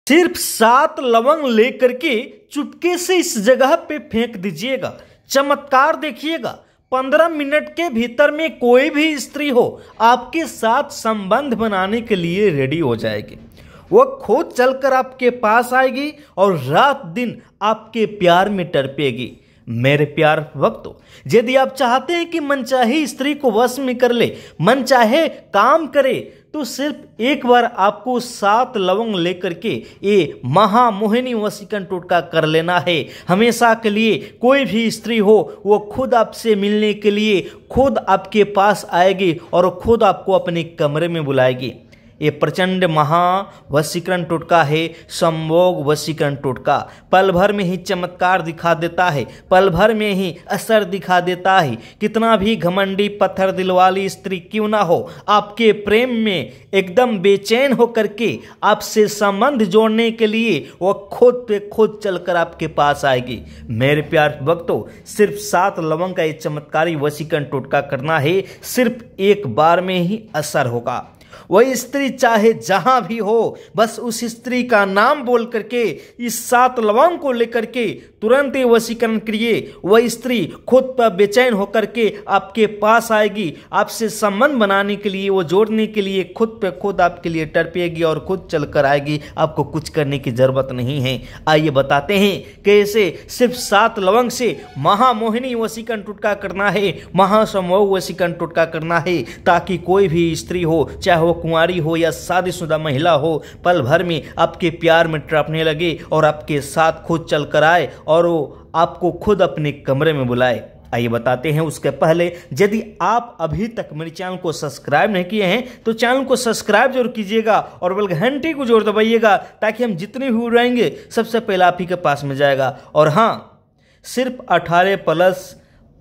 सिर्फ 7 लवंग लेकर के चुपके से इस जगह पे फेंक दीजिएगा। चमत्कार देखिएगा, 15 मिनट के भीतर में कोई भी स्त्री हो आपके साथ संबंध बनाने के लिए रेडी हो जाएगी। वह खुद चलकर आपके पास आएगी और रात दिन आपके प्यार में तड़पेगी। मेरे प्यार भक्तों, यदि आप चाहते हैं कि मनचाही स्त्री को वश में कर ले, मन चाहे काम करे, तो सिर्फ एक बार आपको 7 लवंग लेकर के ये महामोहिनी वशीकरण टोटका कर लेना है। हमेशा के लिए कोई भी स्त्री हो वो खुद आपसे मिलने के लिए खुद आपके पास आएगी और खुद आपको अपने कमरे में बुलाएगी। ये प्रचंड महा वशीकरण टोटका है, संभोग वशीकरण टोटका। पल भर में ही चमत्कार दिखा देता है, पल भर में ही असर दिखा देता है। कितना भी घमंडी पत्थर दिल वाली स्त्री क्यों ना हो, आपके प्रेम में एकदम बेचैन होकर के आपसे संबंध जोड़ने के लिए वो खुद पे खुद चलकर आपके पास आएगी। मेरे प्यार भक्तों, सिर्फ 7 लवंग का ये चमत्कारी वशीकरण टोटका करना है, सिर्फ एक बार में ही असर होगा। वह स्त्री चाहे जहां भी हो, बस उस स्त्री का नाम बोल करके इस 7 लवंग को लेकर के तुरंत ही वशीकरण करिए। वह स्त्री खुद पर बेचैन होकर के आपके पास आएगी, आपसे संबंध बनाने के लिए, वो जोड़ने के लिए खुद पे खुद आपके लिए तड़पेगी और खुद चलकर आएगी। आपको कुछ करने की जरूरत नहीं है। आइए बताते हैं कैसे सिर्फ 7 लवंग से महामोहिनी वशीकरण टोटका करना है, महासंभोग वशीकरण टोटका करना है, ताकि कोई भी स्त्री हो, चाहे वो कुंवारी हो या शादीशुदा महिला हो, पल भर में आपके प्यार में तड़पने लगे और आपके साथ खुद चलकर आए और वो आपको खुद अपने कमरे में बुलाए। आइए बताते हैं। उसके पहले यदि आप अभी तक मेरे चैनल को सब्सक्राइब नहीं किए हैं तो चैनल को सब्सक्राइब जरूर कीजिएगा और बेल घंटी को जरूर दबाइएगा, ताकि हम जितने भी उड़ाएंगे सबसे पहले आप ही के पास में जाएगा। और हाँ, सिर्फ 18 प्लस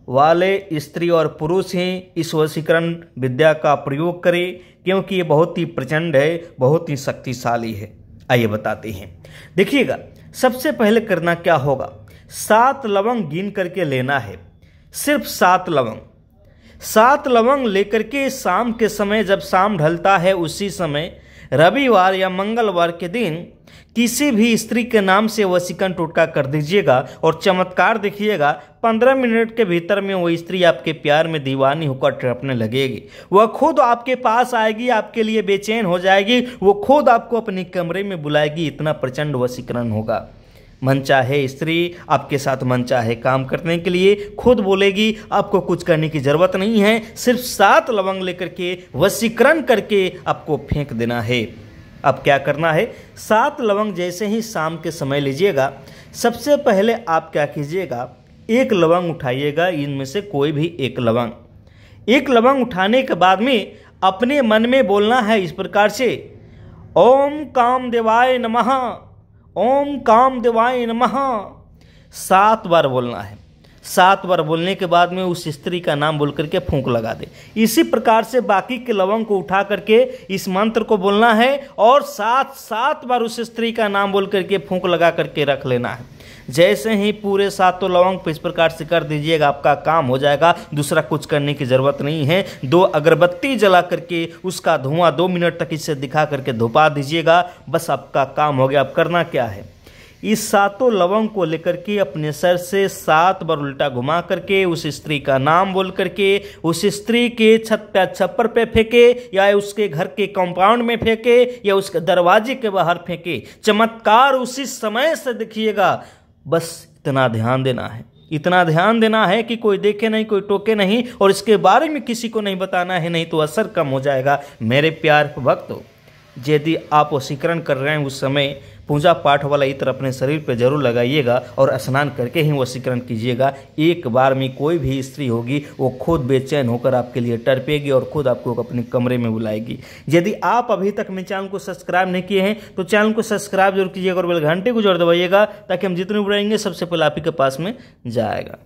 वाले स्त्री और पुरुष ही इस वशीकरण विद्या का प्रयोग करें, क्योंकि ये बहुत ही प्रचंड है, बहुत ही शक्तिशाली है। आइए बताते हैं। देखिएगा, सबसे पहले करना क्या होगा, 7 लवंग गिन करके लेना है, सिर्फ 7 लवंग। 7 लवंग लेकर के शाम के समय, जब शाम ढलता है उसी समय, रविवार या मंगलवार के दिन किसी भी स्त्री के नाम से वशीकरण टोटका कर दीजिएगा और चमत्कार देखिएगा। 15 मिनट के भीतर में वो स्त्री आपके प्यार में दीवानी होकर तड़पने लगेगी। वह खुद आपके पास आएगी, आपके लिए बेचैन हो जाएगी, वो खुद आपको अपने कमरे में बुलाएगी। इतना प्रचंड वशीकरण होगा। मन चाहे स्त्री आपके साथ मन चाहे काम करने के लिए खुद बोलेगी। आपको कुछ करने की जरूरत नहीं है, सिर्फ 7 लवंग लेकर के वशीकरण करके आपको फेंक देना है। अब क्या करना है, 7 लवंग जैसे ही शाम के समय लीजिएगा, सबसे पहले आप क्या कीजिएगा, 1 लवंग उठाइएगा। इनमें से कोई भी 1 लवंग। 1 लवंग उठाने के बाद में अपने मन में बोलना है इस प्रकार से, ओम कामदेवाय नमः, ओम कामदेवाय नमः। 7 बार बोलना है। 7 बार बोलने के बाद में उस स्त्री का नाम बोल करके फूंक लगा दे। इसी प्रकार से बाकी के लवंग को उठा करके इस मंत्र को बोलना है और 7 बार उस स्त्री का नाम बोल करके फूंक लगा करके रख लेना है। जैसे ही पूरे 7 लवंग को इस प्रकार से कर दीजिएगा, आपका काम हो जाएगा। दूसरा कुछ करने की जरूरत नहीं है। 2 अगरबत्ती जला करके उसका धुआं 2 मिनट तक इसे दिखा करके धुपा दीजिएगा, बस आपका काम हो गया। अब करना क्या है, इस 7 लवंग को लेकर के अपने सर से 7 बार उल्टा घुमा करके उस स्त्री का नाम बोल करके उस स्त्री के छत पे छप्पर पे फेंके, या उसके घर के कंपाउंड में फेंके, या उसके दरवाजे के बाहर फेंके। चमत्कार उसी समय से देखिएगा। बस इतना ध्यान देना है, इतना ध्यान देना है कि कोई देखे नहीं, कोई टोके नहीं, और इसके बारे में किसी को नहीं बताना है, नहीं तो असर कम हो जाएगा। मेरे प्यार भक्तों, यदि आप वशीकरण कर रहे हैं उस समय पूजा पाठ वाला इत्र अपने शरीर पे जरूर लगाइएगा और स्नान करके ही वशीकरण कीजिएगा। एक बार में कोई भी स्त्री होगी वो खुद बेचैन होकर आपके लिए तड़पेगी और खुद आपको अपने कमरे में बुलाएगी। यदि आप अभी तक मेरे चैनल को सब्सक्राइब नहीं किए हैं तो चैनल को सब्सक्राइब जरूर कीजिएगा और बेल घंटे को जरूर दबाइएगा, ताकि हम जितने बुलाएंगे सबसे पहले आप ही के पास में जाएगा।